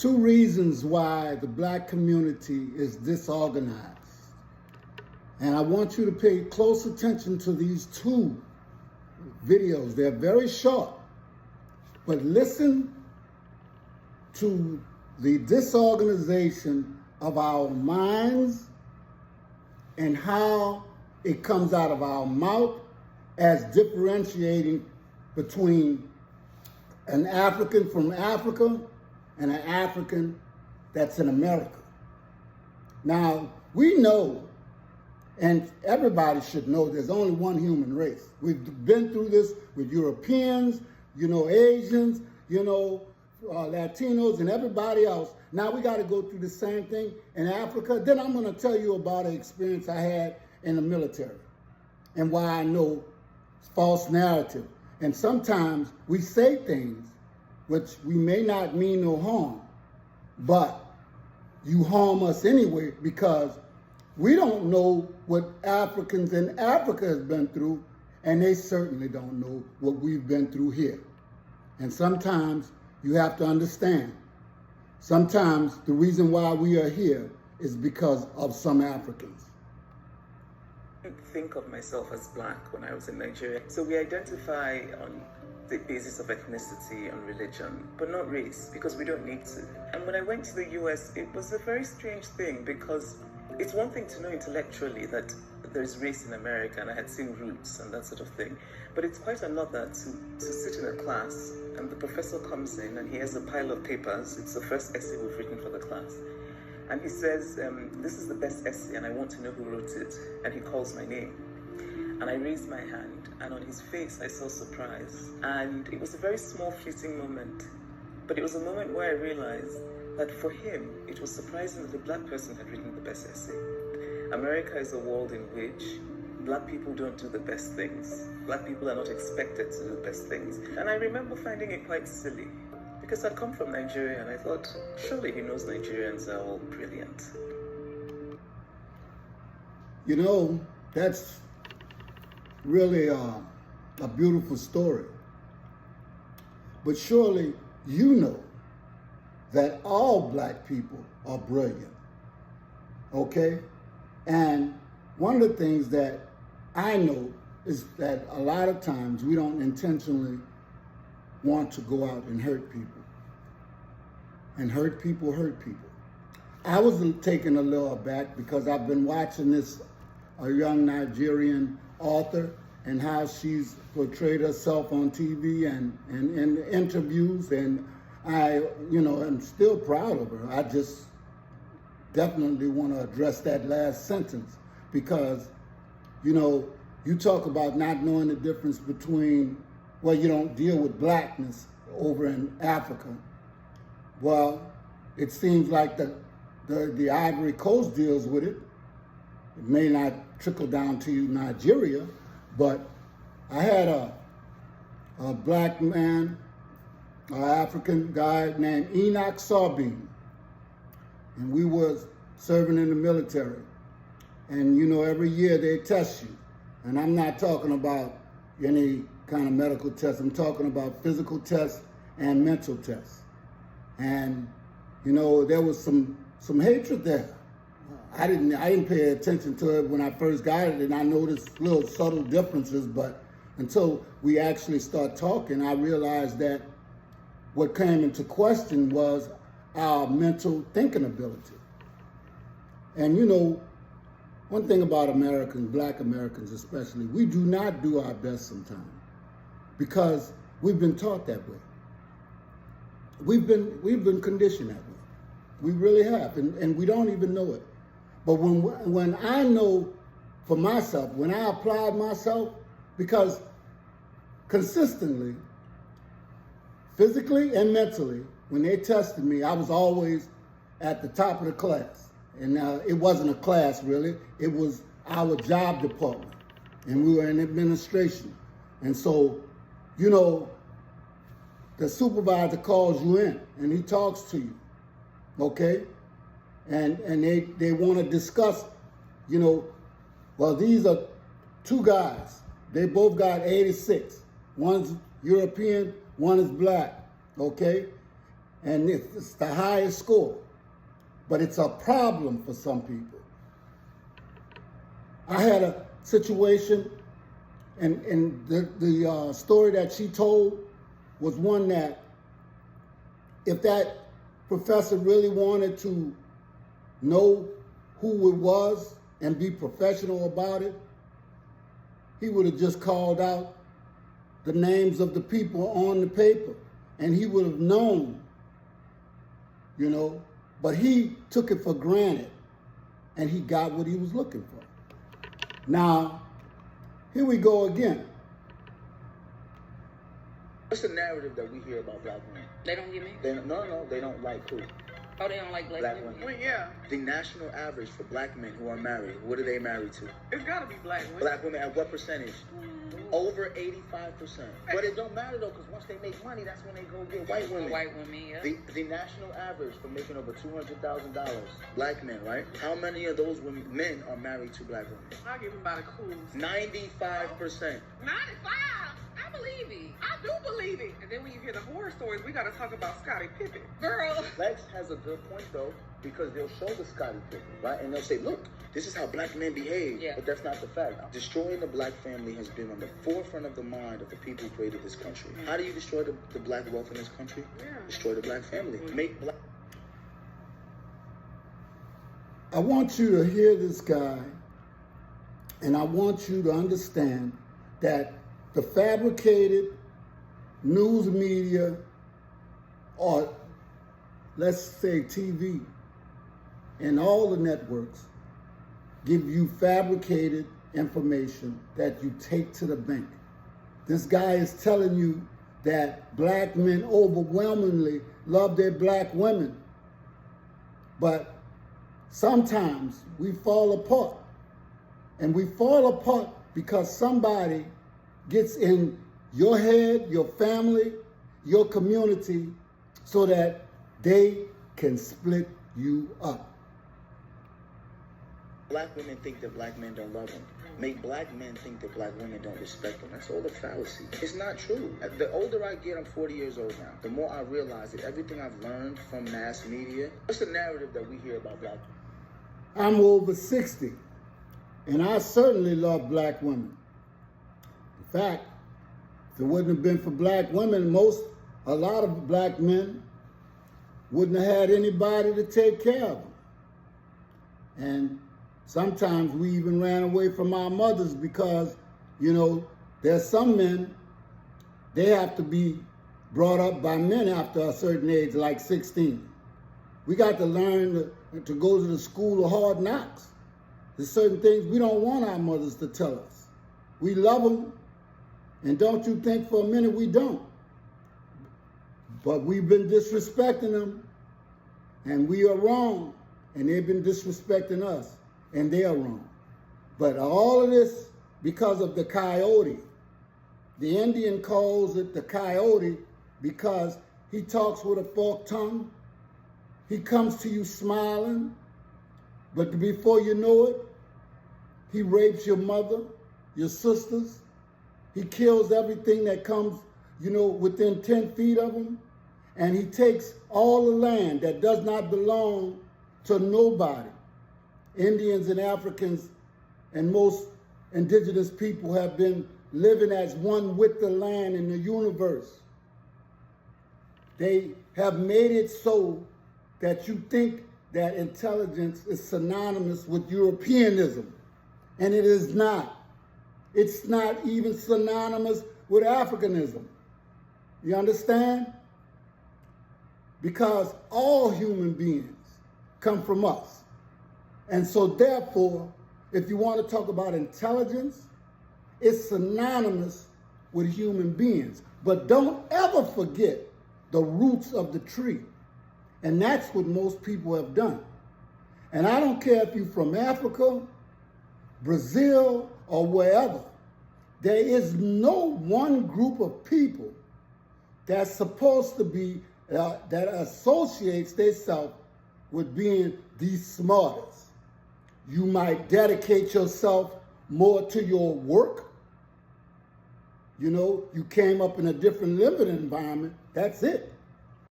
two reasons why the black community is disorganized. And I want you to pay close attention to these two videos. They're very short, but listen to the disorganization of our minds and how it comes out of our mouth as differentiating between an African from Africa and an African that's in America. Now, we know, and everybody should know, there's only one human race. We've been through this with Europeans, Asians, Latinos, and everybody else. Now we got to go through the same thing in Africa. Then I'm going to tell you about an experience I had in the military and why I know false narrative. And sometimes we say things which we may not mean no harm, but you harm us anyway because we don't know what Africans in Africa has been through, and they certainly don't know what we've been through here. And sometimes you have to understand, sometimes the reason why we are here is because of some Africans. I didn't think of myself as black when I was in Nigeria. So we identify on the basis of ethnicity and religion, but not race, because we don't need to. And when I went to the US, it was a very strange thing, because it's one thing to know intellectually that there's race in America, and I had seen Roots and that sort of thing. But it's quite another to sit in a class and the professor comes in and he has a pile of papers. It's the first essay we've written for the class. And he says, this is the best essay and I want to know who wrote it. And he calls my name. And I raised my hand, and on his face I saw surprise. And it was a very small, fleeting moment. But it was a moment where I realized that for him, it was surprising that a black person had written the best essay. America is a world in which black people don't do the best things. Black people are not expected to do the best things. And I remember finding it quite silly, because I'd come from Nigeria and I thought, surely he knows Nigerians are all brilliant. That's really a beautiful story. But surely you know that all black people are brilliant, okay? And one of the things that I know is that a lot of times we don't intentionally want to go out and hurt people. And hurt people hurt people. I was taken a little aback because I've been watching a young Nigerian author and how she's portrayed herself on TV and in interviews, and I, am still proud of her. I just definitely want to address that last sentence because, you talk about not knowing the difference between, you don't deal with blackness over in Africa. Well, it seems like the Ivory Coast deals with it. It may not trickle down to Nigeria, but I had a black man, an African guy named Enoch Sarbine, and we was serving in the military. And every year they test you. And I'm not talking about any kind of medical test. I'm talking about physical tests and mental tests. And, there was some hatred there. I didn't pay attention to it when I first got it, and I noticed little subtle differences, but until we actually start talking, I realized that what came into question was our mental thinking ability. And one thing about Americans, black Americans especially, we do not do our best sometimes because we've been taught that way. We've been conditioned that way. We really have, and we don't even know it. But when I know for myself, when I applied myself, because consistently, physically and mentally, when they tested me, I was always at the top of the class. And it wasn't a class, really. It was our job department. And we were in administration. And so, the supervisor calls you in and he talks to you, okay? And they want to discuss, these are two guys. They both got 86. One's European, one is black, okay? and it's the highest score. But it's a problem for some people. I had a situation, and the story that she told was one that if that professor really wanted to know who it was and be professional about it, he would have just called out the names of the people on the paper, and he would have known, you know. But he took it for granted, and he got what he was looking for. Now, here we go again. What's the narrative that we hear about black women? They don't get me? No, they don't like who? Oh, they don't like black women? Well, yeah. The national average for black men who are married, what are they married to? It's got to be black women. Black women at what percentage? Over 85%. But it don't matter though, because once they make money, that's when they go get white women. White women, yeah. The national average for making over $200,000, black men, right? How many of those men are married to black women? I give him about a cool 95%. 95. I believe it. I do believe it. And then when you hear the horror stories, we got to talk about Scottie Pippen. Girl. Lex has a good point though, because they'll show the Scottie Pippen, right? And they'll say, look, this is how black men behave. Yeah. But that's not the fact. Destroying the black family has been on the forefront of the mind of the people who created this country. How do you destroy the black wealth in this country? Yeah. Destroy the black family. Make black... I want you to hear this guy, and I want you to understand that the fabricated news media, or let's say TV, and all the networks give you fabricated information that you take to the bank. This guy is telling you that black men overwhelmingly love their black women, but sometimes we fall apart. And we fall apart because somebody gets in your head, your family, your community, so that they can split you up. Black women think that black men don't love them. Make black men think that black women don't respect them. That's all a fallacy. It's not true. The older I get, I'm 40 years old now, the more I realize that everything I've learned from mass media, what's the narrative that we hear about black women? I'm over 60, and I certainly love black women. In fact, if it wouldn't have been for black women, a lot of black men wouldn't have had anybody to take care of them. And sometimes we even ran away from our mothers because, you know, there's some men, they have to be brought up by men after a certain age, like 16. We got to learn to go to the school of hard knocks. There's certain things we don't want our mothers to tell us. We love them, and don't you think for a minute we don't. But we've been disrespecting them, and we are wrong, and they've been disrespecting us, and they are wrong. But all of this because of the coyote. The Indian calls it the coyote because he talks with a forked tongue. He comes to you smiling, but before you know it, he rapes your mother, your sisters. He kills everything that comes, you know, within 10 feet of him. And he takes all the land that does not belong to nobody. Indians and Africans and most indigenous people have been living as one with the land in the universe. They have made it so that you think that intelligence is synonymous with Europeanism, and it is not. It's not even synonymous with Africanism. You understand? Because all human beings come from us. And so therefore, if you want to talk about intelligence, it's synonymous with human beings. But don't ever forget the roots of the tree. And that's what most people have done. And I don't care if you're from Africa, Brazil, or wherever. There is no one group of people that's supposed to be, that associates themselves with being the smartest. You might dedicate yourself more to your work. You know, you came up in a different living environment. That's it.